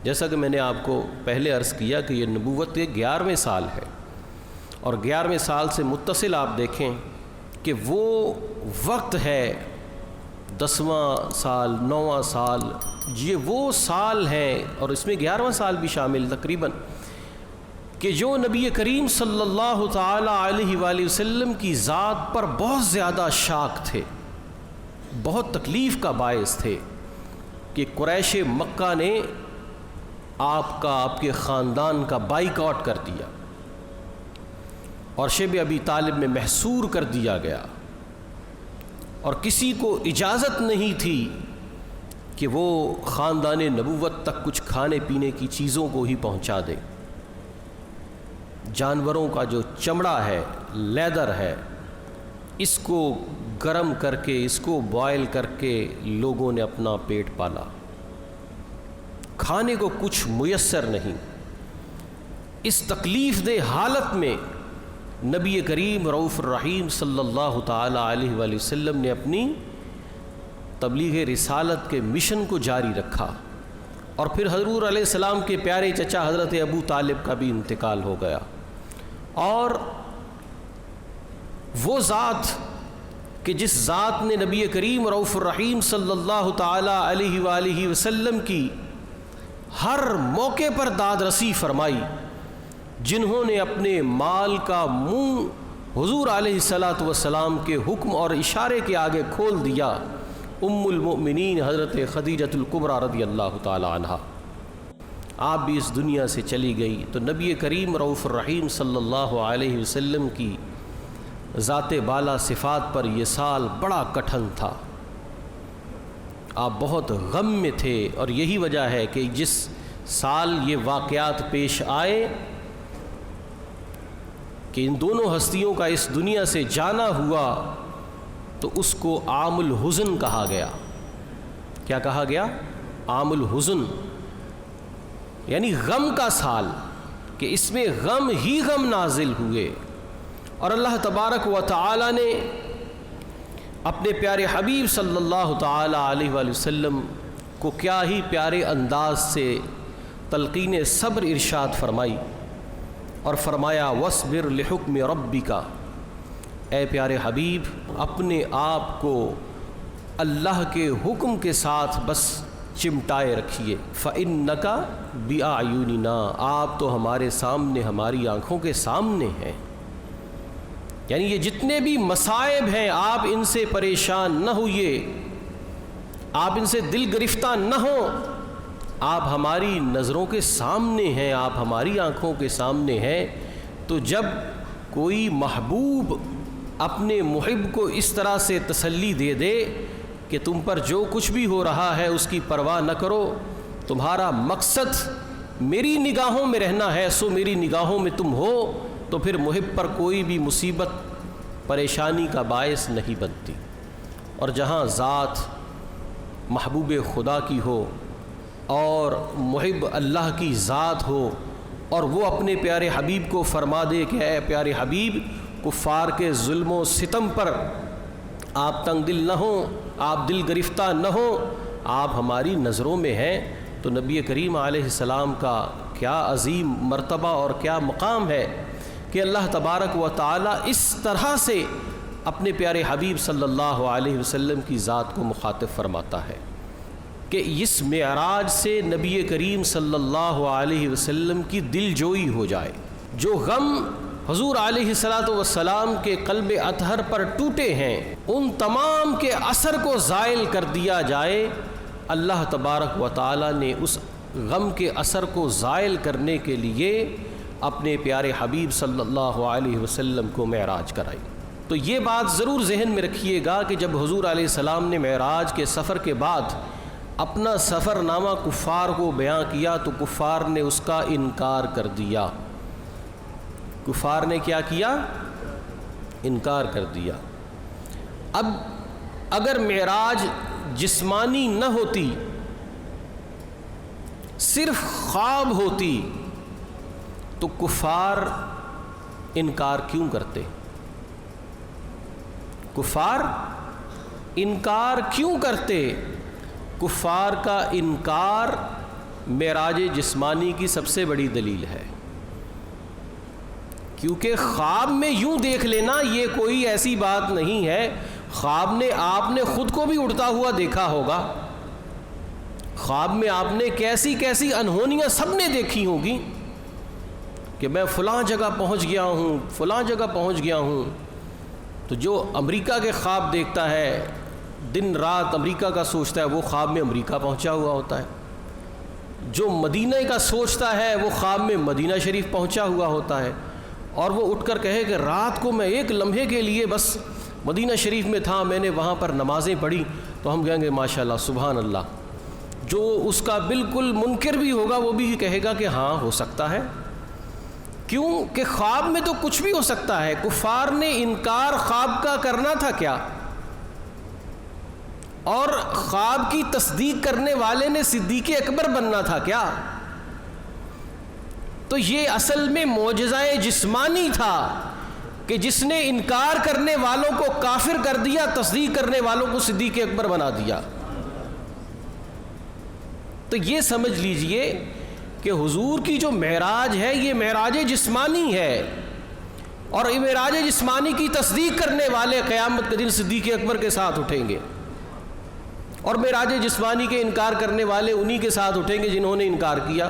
جیسا کہ میں نے آپ کو پہلے عرض کیا کہ یہ نبوت کے 11ویں سال ہے، اور 11ویں سال سے متصل آپ دیکھیں کہ وہ وقت ہے 10واں سال 9واں سال، یہ وہ سال ہیں، اور اس میں 11واں سال بھی شامل تقریباً، کہ جو نبی کریم صلی اللہ تعالی علیہ وآلہ وسلم کی ذات پر بہت زیادہ شاک تھے، بہت تکلیف کا باعث تھے کہ قریش مکہ نے آپ کے خاندان کا بائیکاٹ کر دیا اور شیب ابی طالب میں محصور کر دیا گیا، اور کسی کو اجازت نہیں تھی کہ وہ خاندان نبوت تک کچھ کھانے پینے کی چیزوں کو ہی پہنچا دے۔ جانوروں کا جو چمڑا ہے، لیدر ہے، اس کو گرم کر کے، اس کو بوائل کر کے لوگوں نے اپنا پیٹ پالا، کھانے کو کچھ میسر نہیں۔ اس تکلیف دہ حالت میں نبی کریم رؤوف الرحیم صلی اللہ تعالی علیہ وآلہ وسلم نے اپنی تبلیغ رسالت کے مشن کو جاری رکھا، اور پھر حضور علیہ السلام کے پیارے چچا حضرت ابو طالب کا بھی انتقال ہو گیا، اور وہ ذات کہ جس ذات نے نبی کریم رؤوف الرحیم صلی اللہ تعالی علیہ وآلہ وسلم کی ہر موقع پر داد رسی فرمائی، جنہوں نے اپنے مال کا منہ حضور علیہ السلام کے حکم اور اشارے کے آگے کھول دیا، ام المؤمنین حضرت خدیجۃ الکبریٰ رضی اللہ تعالی عنہا، آپ بھی اس دنیا سے چلی گئی۔ تو نبی کریم رؤوف الرحیم صلی اللہ علیہ وسلم کی ذات بالا صفات پر یہ سال بڑا کٹھن تھا، آپ بہت غم میں تھے، اور یہی وجہ ہے کہ جس سال یہ واقعات پیش آئے کہ ان دونوں ہستیوں کا اس دنیا سے جانا ہوا، تو اس کو عام الحزن کہا گیا۔ کیا کہا گیا؟ عام الحزن، یعنی غم کا سال، کہ اس میں غم ہی غم نازل ہوئے، اور اللہ تبارک و تعالی نے اپنے پیارے حبیب صلی اللہ تعالی علیہ وآلہ وسلم کو کیا ہی پیارے انداز سے تلقین صبر ارشاد فرمائی، اور فرمایا وَاصْبِرْ لِحُکْمِ رَبِّكَ، اے پیارے حبیب اپنے آپ کو اللہ کے حکم کے ساتھ بس چمٹائے رکھیے، فَإِنَّكَ بِأَعْيُنِنَا، آپ تو ہمارے سامنے، ہماری آنکھوں کے سامنے ہیں، یعنی یہ جتنے بھی مصائب ہیں آپ ان سے پریشان نہ ہوئیے، آپ ان سے دل گرفتہ نہ ہوں، آپ ہماری نظروں کے سامنے ہیں، آپ ہماری آنکھوں کے سامنے ہیں۔ تو جب کوئی محبوب اپنے محب کو اس طرح سے تسلی دے دے کہ تم پر جو کچھ بھی ہو رہا ہے اس کی پرواہ نہ کرو، تمہارا مقصد میری نگاہوں میں رہنا ہے، سو میری نگاہوں میں تم ہو، تو پھر محب پر کوئی بھی مصیبت پریشانی کا باعث نہیں بنتی۔ اور جہاں ذات محبوب خدا کی ہو اور محب اللہ کی ذات ہو، اور وہ اپنے پیارے حبیب کو فرما دے کہ اے پیارے حبیب، کفار کے ظلم و ستم پر آپ تنگ دل نہ ہوں، آپ دل گرفتہ نہ ہوں، آپ ہماری نظروں میں ہیں، تو نبی کریم علیہ السلام کا کیا عظیم مرتبہ اور کیا مقام ہے کہ اللہ تبارک و تعالی اس طرح سے اپنے پیارے حبیب صلی اللہ علیہ وسلم کی ذات کو مخاطب فرماتا ہے کہ اس معراج سے نبی کریم صلی اللہ علیہ وسلم کی دل جوئی ہو جائے، جو غم حضور علیہ السلام کے قلب اطہر پر ٹوٹے ہیں ان تمام کے اثر کو زائل کر دیا جائے۔ اللہ تبارک و تعالی نے اس غم کے اثر کو زائل کرنے کے لیے اپنے پیارے حبیب صلی اللہ علیہ وسلم کو معراج کرائی۔ تو یہ بات ضرور ذہن میں رکھیے گا کہ جب حضور علیہ السلام نے معراج کے سفر کے بعد اپنا سفر نامہ کفار کو بیان کیا تو کفار نے اس کا انکار کر دیا۔ کفار نے کیا کیا؟ انکار کر دیا۔ اب اگر معراج جسمانی نہ ہوتی، صرف خواب ہوتی، تو کفار انکار کیوں کرتے؟ کفار انکار کیوں کرتے؟ کفار کا انکار معراج جسمانی کی سب سے بڑی دلیل ہے، کیونکہ خواب میں یوں دیکھ لینا یہ کوئی ایسی بات نہیں ہے۔ خواب میں آپ نے خود کو بھی اڑتا ہوا دیکھا ہوگا، خواب میں آپ نے کیسی کیسی انہونیاں سب نے دیکھی ہوں گی کہ میں فلاں جگہ پہنچ گیا ہوں، فلاں جگہ پہنچ گیا ہوں۔ تو جو امریکہ کے خواب دیکھتا ہے، دن رات امریکہ کا سوچتا ہے، وہ خواب میں امریکہ پہنچا ہوا ہوتا ہے۔ جو مدینہ کا سوچتا ہے وہ خواب میں مدینہ شریف پہنچا ہوا ہوتا ہے، اور وہ اٹھ کر کہے کہ رات کو میں ایک لمحے کے لیے بس مدینہ شریف میں تھا، میں نے وہاں پر نمازیں پڑھی، تو ہم کہیں گے ماشاءاللہ سبحان اللہ۔ جو اس کا بالکل منکر بھی ہوگا وہ بھی کہے گا کہ ہاں ہو سکتا ہے، کیوں کہ خواب میں تو کچھ بھی ہو سکتا ہے۔ کفار نے انکار خواب کا کرنا تھا کیا، اور خواب کی تصدیق کرنے والے نے صدیق اکبر بننا تھا کیا؟ تو یہ اصل میں معجزہ جسمانی تھا کہ جس نے انکار کرنے والوں کو کافر کر دیا، تصدیق کرنے والوں کو صدیق اکبر بنا دیا۔ تو یہ سمجھ لیجئے کہ حضور کی جو معراج ہے یہ معراج جسمانی ہے، اور معراج جسمانی کی تصدیق کرنے والے قیامت کے دن صدیق اکبر کے ساتھ اٹھیں گے، اور معراج جسمانی کے انکار کرنے والے انہی کے ساتھ اٹھیں گے جنہوں نے انکار کیا۔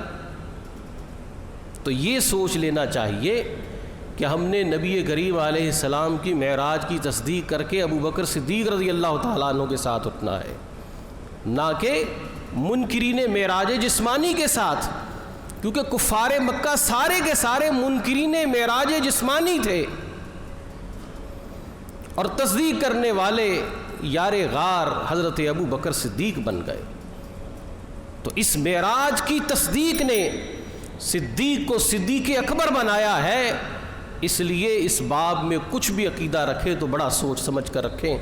تو یہ سوچ لینا چاہیے کہ ہم نے نبی کریم علیہ السلام کی معراج کی تصدیق کر کے ابو بکر صدیق رضی اللہ تعالیٰ عنہ کے ساتھ اٹھنا ہے، نہ کہ منکرین معراج جسمانی کے ساتھ، کیونکہ کفار مکہ سارے کے سارے منکرین معراج جسمانی تھے، اور تصدیق کرنے والے یار غار حضرت ابو بکر صدیق بن گئے۔ تو اس معراج کی تصدیق نے صدیق کو صدیق اکبر بنایا ہے، اس لیے اس باب میں کچھ بھی عقیدہ رکھے تو بڑا سوچ سمجھ کر رکھیں۔